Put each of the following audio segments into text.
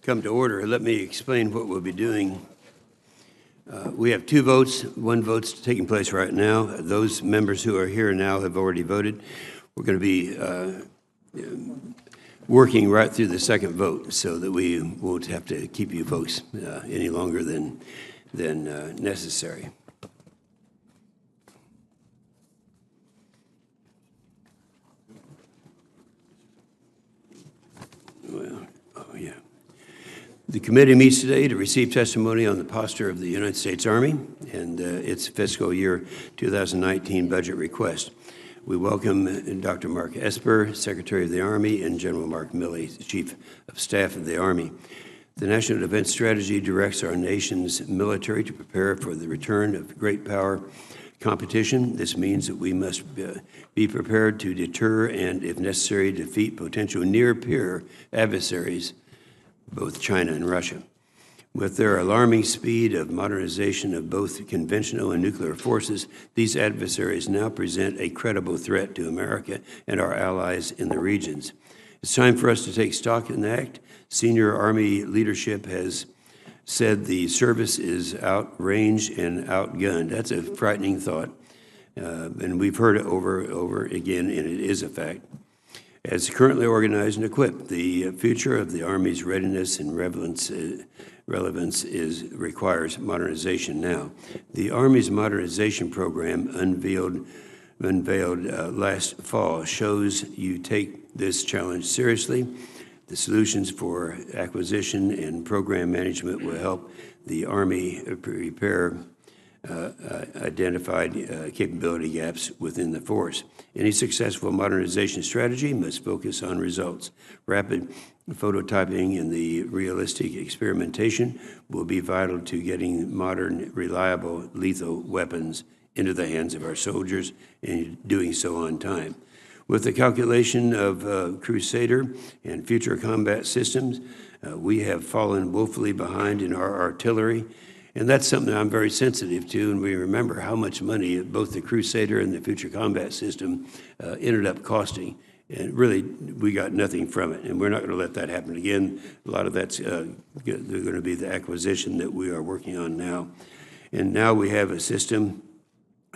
come to order. Let me explain what we'll be doing. We have two votes. One vote's taking place right now. Those members who are here now have already voted. We're going to be working right through the second vote so that we won't have to keep you folks any longer than necessary. Well, oh yeah. The committee meets today to receive testimony on the posture of the United States Army and its fiscal year 2019 budget request. We welcome Dr. Mark Esper, Secretary of the Army, and General Mark Milley, Chief of Staff of the Army. The National Defense Strategy directs our nation's military to prepare for the return of great power competition. This means that we must be prepared to deter and, if necessary, defeat potential near-peer adversaries, both China and Russia. With their alarming speed of modernization of both conventional and nuclear forces, these adversaries now present a credible threat to America and our allies in the regions. It's time for us to take stock and act. Senior Army leadership has said the service is outranged and outgunned. That's a frightening thought, and we've heard it over and over again, and it is a fact. As currently organized and equipped, the future of the Army's readiness and relevance requires modernization now. The Army's modernization program unveiled last fall shows you take this challenge seriously. The solutions for acquisition and program management will help the Army prepare identified capability gaps within the force. Any successful modernization strategy must focus on results. Rapid prototyping and the realistic experimentation will be vital to getting modern, reliable, lethal weapons into the hands of our soldiers and doing so on time. With the calculation of Crusader and future combat systems, we have fallen woefully behind in our artillery. And that's something I'm very sensitive to, and we remember how much money both the Crusader and the Future Combat System ended up costing. And really, we got nothing from it, and we're not going to let that happen again. A lot of that's going to be the acquisition that we are working on now. And now we have a system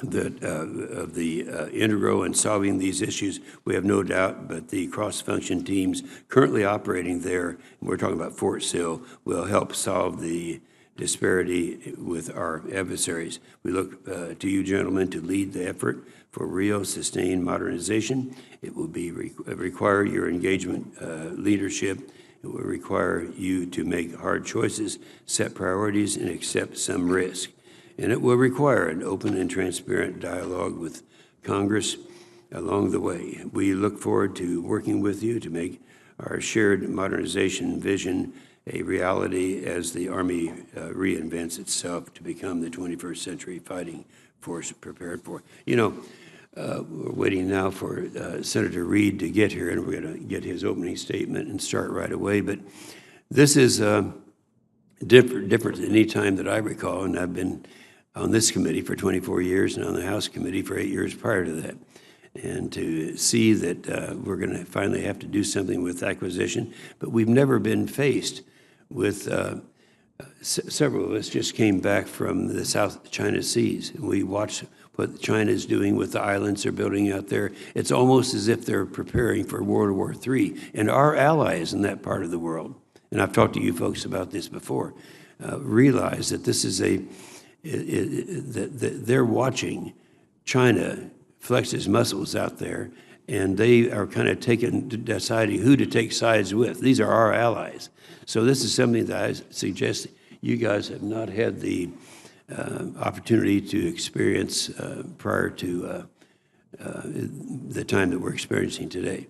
that of the integral in solving these issues, we have no doubt, but the cross-function teams currently operating there, and we're talking about Fort Sill, will help solve the disparity with our adversaries. We look to you, gentlemen, to lead the effort for real, sustained modernization. It will require your engagement, leadership. It will require you to make hard choices, set priorities, and accept some risk. And it will require an open and transparent dialogue with Congress along the way. We look forward to working with you to make our shared modernization vision a reality as the Army reinvents itself to become the 21st century fighting force prepared for. You know, we're waiting now for Senator Reid to get here, and we're going to get his opening statement and start right away. But this is different than any time that I recall, and I've been on this committee for 24 years and on the House committee for 8 years prior to that. And to see that we're going to finally have to do something with acquisition, but we've never been faced with several of us just came back from the South China Seas. And we watched what China is doing with the islands they're building out there. It's almost as if they're preparing for World War III. And our allies in that part of the world, and I've talked to you folks about this before, realize that this is that they're watching China flex its muscles out there, and they are kind of deciding who to take sides with. These are our allies. So this is something that I suggest you guys have not had the opportunity to experience prior to the time that we're experiencing today.